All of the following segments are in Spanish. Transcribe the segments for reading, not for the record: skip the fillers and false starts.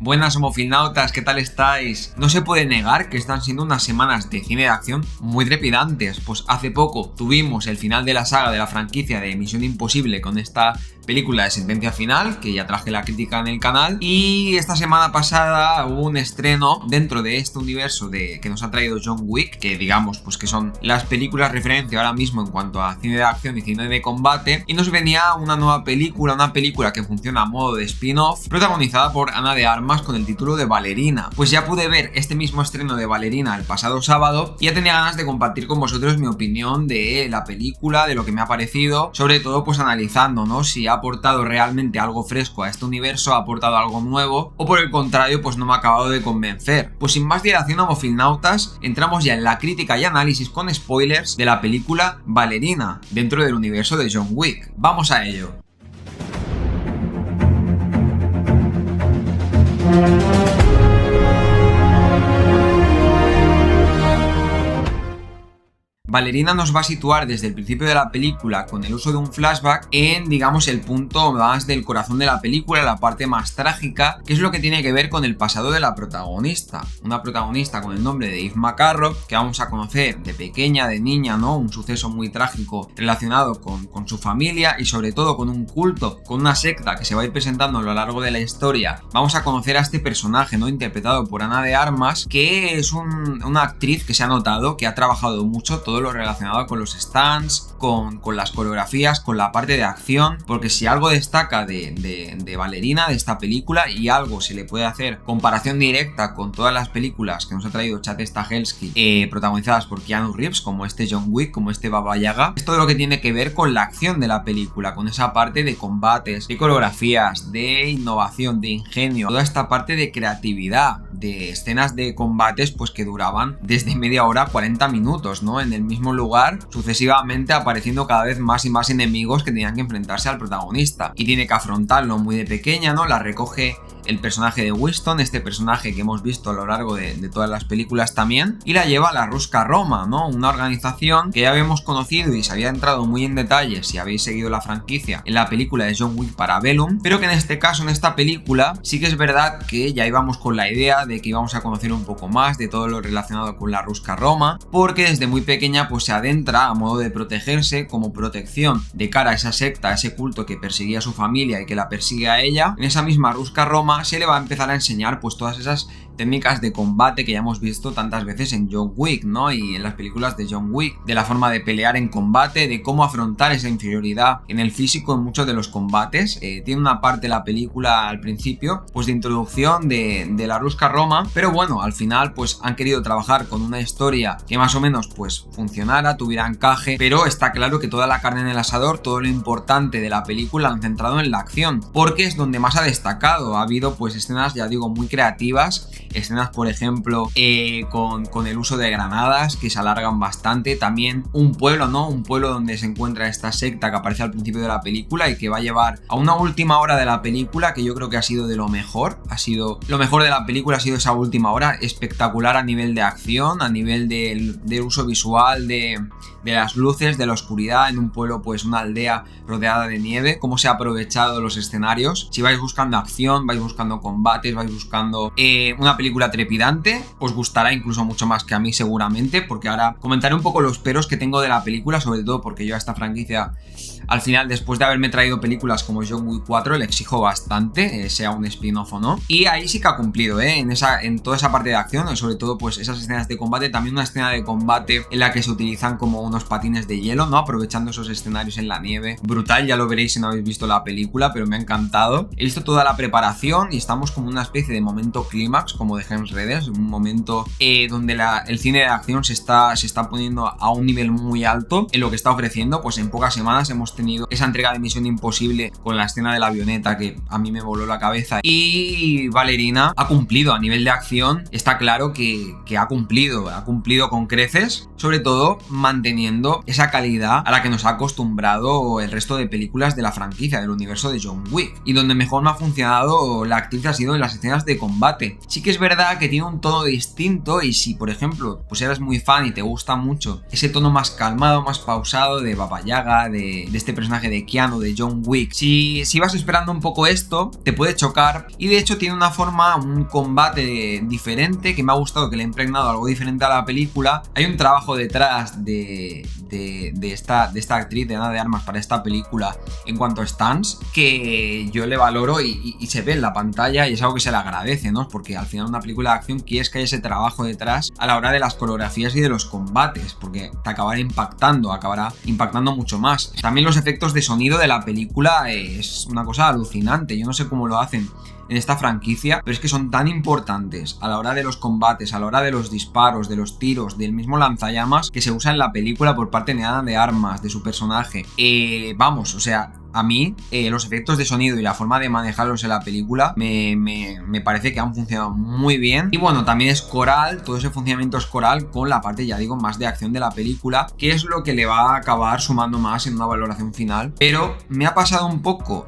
Buenas homofilnautas, ¿qué tal estáis? No se puede negar que están siendo unas semanas de cine de acción muy trepidantes, pues hace poco tuvimos el final de la saga de la franquicia de Misión Imposible con esta película de Sentencia Final, que ya traje la crítica en el canal, y esta semana pasada hubo un estreno dentro de este universo que nos ha traído John Wick, que digamos pues que son las películas referencia ahora mismo en cuanto a cine de acción y cine de combate, y nos venía una nueva película, una película que funciona a modo de spin-off, protagonizada por Ana de Armas con el título de Ballerina. Pues ya pude ver este mismo estreno de Ballerina el pasado sábado y ya tenía ganas de compartir con vosotros mi opinión de la película, de lo que me ha parecido, sobre todo pues analizando, ¿no? Si ha aportado realmente algo fresco a este universo, ha aportado algo nuevo o por el contrario pues no me ha acabado de convencer. Pues sin más dilación, homofilnautas, entramos ya en la crítica y análisis con spoilers de la película Ballerina dentro del universo de John Wick. Vamos a ello. Ballerina nos va a situar desde el principio de la película con el uso de un flashback en, digamos, el punto más del corazón de la película, la parte más trágica, que es lo que tiene que ver con el pasado de la protagonista. Una protagonista con el nombre de Eve McCarroll, que vamos a conocer de pequeña, de niña, ¿no? Un suceso muy trágico relacionado con su familia y sobre todo con un culto, con una secta que se va a ir presentando a lo largo de la historia. Vamos a conocer a este personaje, ¿no? Interpretado por Ana de Armas, que es una actriz que se ha notado que ha trabajado mucho todo lo relacionado con los stunts, con las coreografías, con la parte de acción, porque si algo destaca de Ballerina, de esta película, y algo se le puede hacer comparación directa con todas las películas que nos ha traído Chad Stahelski, protagonizadas por Keanu Reeves, como este John Wick, como este Baba Yaga, es todo lo que tiene que ver con la acción de la película, con esa parte de combates, de coreografías, de innovación, de ingenio, toda esta parte de creatividad, de escenas de combates pues que duraban desde media hora a 40 minutos, ¿no? En el mismo lugar, sucesivamente apareciendo cada vez más y más enemigos que tenían que enfrentarse al protagonista y tiene que afrontarlo muy de pequeña, ¿no? La recoge el personaje de Winston, este personaje que hemos visto a lo largo de todas las películas también, y la lleva a la Ruska Roma, ¿no? Una organización que ya habíamos conocido y se había entrado muy en detalle si habéis seguido la franquicia en la película de John Wick Parabellum, pero que en este caso, en esta película, sí que es verdad que ya íbamos con la idea de que íbamos a conocer un poco más de todo lo relacionado con la Ruska Roma, porque desde muy pequeña pues se adentra a modo de protegerse, como protección de cara a esa secta, a ese culto que perseguía a su familia y que la persigue a ella. En esa misma Ruska Roma se le va a empezar a enseñar pues todas esas técnicas de combate que ya hemos visto tantas veces en John Wick, ¿no? Y en las películas de John Wick, de la forma de pelear en combate, de cómo afrontar esa inferioridad en el físico en muchos de los combates. Tiene una parte la película al principio pues de introducción de la Ruska Roma, pero bueno, al final pues han querido trabajar con una historia que más o menos pues funcionara, tuviera encaje, pero está claro que toda la carne en el asador, todo lo importante de la película han centrado en la acción, porque es donde más ha destacado. Ha habido pues escenas, ya digo, muy creativas, escenas por ejemplo con el uso de granadas que se alargan bastante, también un pueblo, ¿no? Un pueblo donde se encuentra esta secta que aparece al principio de la película y que va a llevar a una última hora de la película que yo creo que ha sido de lo mejor, ha sido lo mejor de la película, ha sido esa última hora, espectacular a nivel de acción, a nivel del uso visual, de las luces, de la oscuridad en un pueblo, pues una aldea rodeada de nieve, cómo se ha aprovechado los escenarios. Si vais buscando acción, vais buscando combates, vais buscando una película trepidante, os gustará incluso mucho más que a mí seguramente, porque ahora comentaré un poco los peros que tengo de la película, sobre todo porque yo a esta franquicia al final, después de haberme traído películas como John Wick 4, le exijo bastante, sea un spin-off o no, y ahí sí que ha cumplido, en toda esa parte de acción, sobre todo pues esas escenas de combate, también una escena de combate en la que se utilizan como unos patines de hielo, ¿no? Aprovechando esos escenarios en la nieve, brutal, ya lo veréis si no habéis visto la película, pero me ha encantado. He visto toda la preparación y estamos como una especie de momento clímax, como de James Redes, un momento donde el cine de acción se está poniendo a un nivel muy alto en lo que está ofreciendo. Pues en pocas semanas hemos tenido esa entrega de Misión Imposible con la escena de la avioneta que a mí me voló la cabeza, y Ballerina ha cumplido a nivel de acción, está claro que ha cumplido con creces, sobre todo manteniendo esa calidad a la que nos ha acostumbrado el resto de películas de la franquicia, del universo de John Wick, y donde mejor me ha funcionado la actriz ha sido en las escenas de combate. Sí que es verdad que tiene un tono distinto, y si por ejemplo pues eres muy fan y te gusta mucho ese tono más calmado, más pausado de Baba Yaga, de este este personaje de Keanu, de John Wick. Si vas esperando un poco esto, te puede chocar, y de hecho tiene una forma, un combate diferente, que me ha gustado, que le ha impregnado algo diferente a la película. Hay un trabajo detrás de esta actriz de Ana de Armas para esta película en cuanto a stunts, que yo le valoro y se ve en la pantalla, y es algo que se le agradece, ¿no? Porque al final una película de acción quieres que haya ese trabajo detrás a la hora de las coreografías y de los combates, porque te acabará impactando mucho más. También los efectos de sonido de la película es una cosa alucinante. Yo no sé cómo lo hacen en esta franquicia, pero es que son tan importantes a la hora de los combates, a la hora de los disparos, de los tiros, del mismo lanzallamas que se usa en la película por parte de Ana de Armas, de su personaje. Vamos, o sea, a mí los efectos de sonido y la forma de manejarlos en la película me parece que han funcionado muy bien. Y bueno, también es coral, todo ese funcionamiento es coral con la parte, ya digo, más de acción de la película, que es lo que le va a acabar sumando más en una valoración final. Pero me ha pasado un poco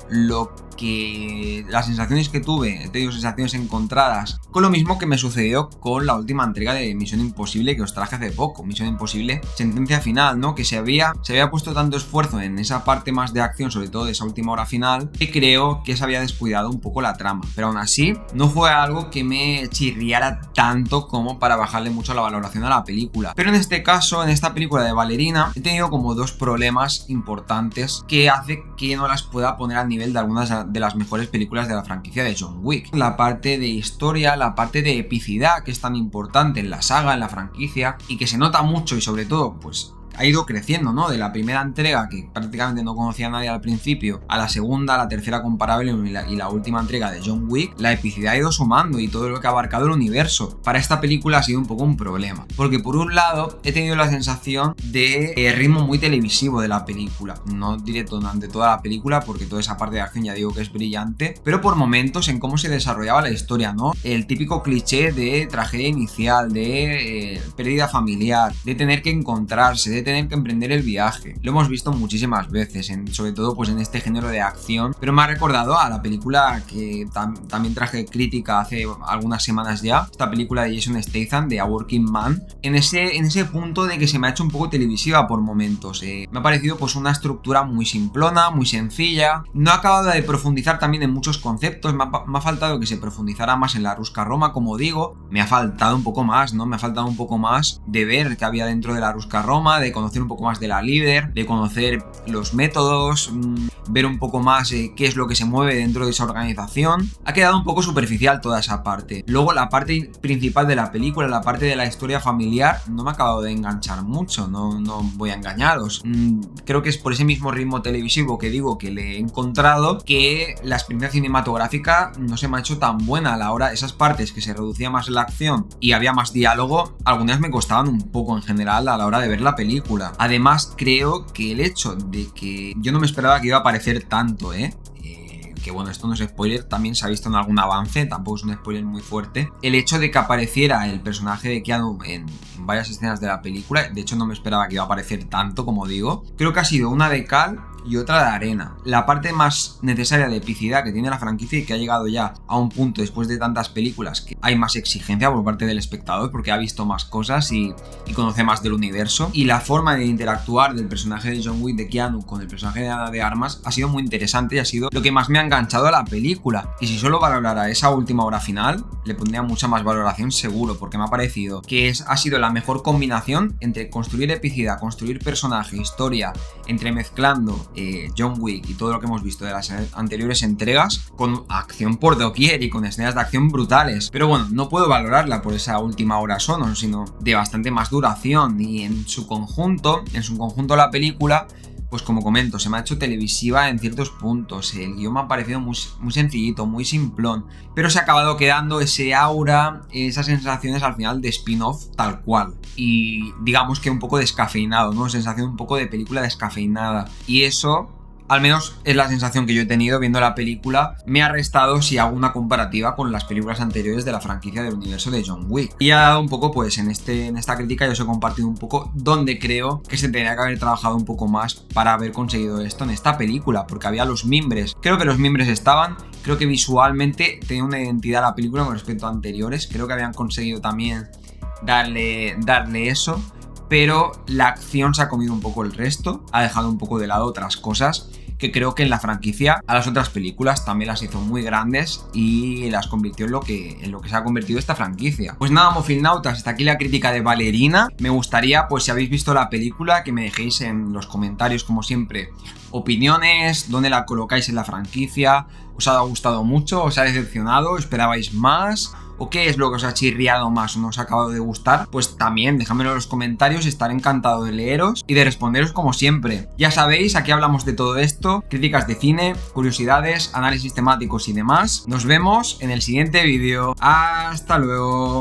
que las sensaciones que tuve, he tenido sensaciones encontradas con lo mismo que me sucedió con la última entrega de Misión Imposible que os traje hace poco, Misión Imposible Sentencia Final, ¿no? Que se había puesto tanto esfuerzo en esa parte más de acción, sobre todo de esa última hora final, que creo que se había descuidado un poco la trama, pero aún así no fue algo que me chirriara tanto como para bajarle mucho la valoración a la película. Pero en este caso, en esta película de Ballerina, he tenido como dos problemas importantes que hace que no las pueda poner al nivel de algunas de las mejores películas de la franquicia de John Wick. La parte de historia, la parte de epicidad, que es tan importante en la saga, en la franquicia, y que se nota mucho, y sobre todo, pues ha ido creciendo, ¿no? De la primera entrega, que prácticamente no conocía a nadie al principio, a la segunda, a la tercera comparable y la última entrega de John Wick, la epicidad ha ido sumando, y todo lo que ha abarcado el universo. Para esta película ha sido un poco un problema, porque por un lado he tenido la sensación de ritmo muy televisivo de la película. No diré durante toda la película, porque toda esa parte de acción ya digo que es brillante, pero por momentos en cómo se desarrollaba la historia, ¿no? El típico cliché de tragedia inicial, de pérdida familiar, de tener que encontrarse, de tener que emprender el viaje. Lo hemos visto muchísimas veces, sobre todo pues en este género de acción, pero me ha recordado a la película que también traje crítica hace algunas semanas ya, esta película de Jason Statham, de A Working Man, en ese punto de que se me ha hecho un poco televisiva por momentos. Me ha parecido pues una estructura muy simplona, muy sencilla, no ha acabado de profundizar también en muchos conceptos, me ha faltado que se profundizara más en la Ruska Roma, como digo, me ha faltado un poco más, ¿no? Me ha faltado un poco más de ver qué había dentro de la Ruska Roma, de conocer un poco más de la líder, de conocer los métodos, ver un poco más qué es lo que se mueve dentro de esa organización. Ha quedado un poco superficial toda esa parte. Luego la parte principal de la película, la parte de la historia familiar, no me ha acabado de enganchar mucho, no voy a engañaros. Creo que es por ese mismo ritmo televisivo que digo que le he encontrado, que la experiencia cinematográfica no se me ha hecho tan buena a la hora. Esas partes que se reducía más la acción y había más diálogo, algunas me costaban un poco en general a la hora de ver la película. Además, creo que el hecho de que yo no me esperaba que iba a aparecer tanto, que bueno, esto no es spoiler, también se ha visto en algún avance, tampoco es un spoiler muy fuerte. El hecho de que apareciera el personaje de Keanu en varias escenas de la película, de hecho no me esperaba que iba a aparecer tanto, como digo. Creo que ha sido una de cal y otra de arena. La parte más necesaria de epicidad que tiene la franquicia, y que ha llegado ya a un punto después de tantas películas que hay más exigencia por parte del espectador porque ha visto más cosas y conoce más del universo. Y la forma de interactuar del personaje de John Wick, de Keanu, con el personaje de Ana de Armas ha sido muy interesante y ha sido lo que más me ha enganchado a la película. Y si solo valorara esa última hora final, le pondría mucha más valoración seguro, porque me ha parecido que ha sido la mejor combinación entre construir epicidad, construir personaje, historia, entremezclando John Wick y todo lo que hemos visto de las anteriores entregas, con acción por doquier y con escenas de acción brutales. Pero bueno, no puedo valorarla por esa última hora solo, sino de bastante más duración, y en su conjunto la película, pues como comento, se me ha hecho televisiva en ciertos puntos. El guión me ha parecido muy sencillito, muy simplón, pero se ha acabado quedando ese aura, esas sensaciones al final de spin-off tal cual. Y digamos que un poco descafeinado, ¿no? Sensación un poco de película descafeinada. Y eso, al menos es la sensación que yo he tenido viendo la película, me ha restado si hago una comparativa con las películas anteriores de la franquicia del universo de John Wick. Y ha dado un poco, pues en esta crítica yo os he compartido un poco donde creo que se tendría que haber trabajado un poco más para haber conseguido esto en esta película, porque había los mimbres. Creo que los mimbres estaban, creo que visualmente tenía una identidad la película con respecto a anteriores, creo que habían conseguido también darle eso. pero la acción se ha comido un poco el resto, ha dejado un poco de lado otras cosas que creo que en la franquicia a las otras películas también las hizo muy grandes y las convirtió en lo que se ha convertido esta franquicia. Pues nada, Mofilnautas, hasta aquí la crítica de Ballerina. Me gustaría, pues si habéis visto la película, que me dejéis en los comentarios, como siempre, opiniones, dónde la colocáis en la franquicia, os ha gustado mucho, os ha decepcionado, esperabais más, o qué es lo que os ha chirriado más o no os ha acabado de gustar. Pues también déjamelo en los comentarios, estaré encantado de leeros y de responderos como siempre. Ya sabéis, aquí hablamos de todo esto, críticas de cine, curiosidades, análisis temáticos y demás. Nos vemos en el siguiente vídeo. Hasta luego.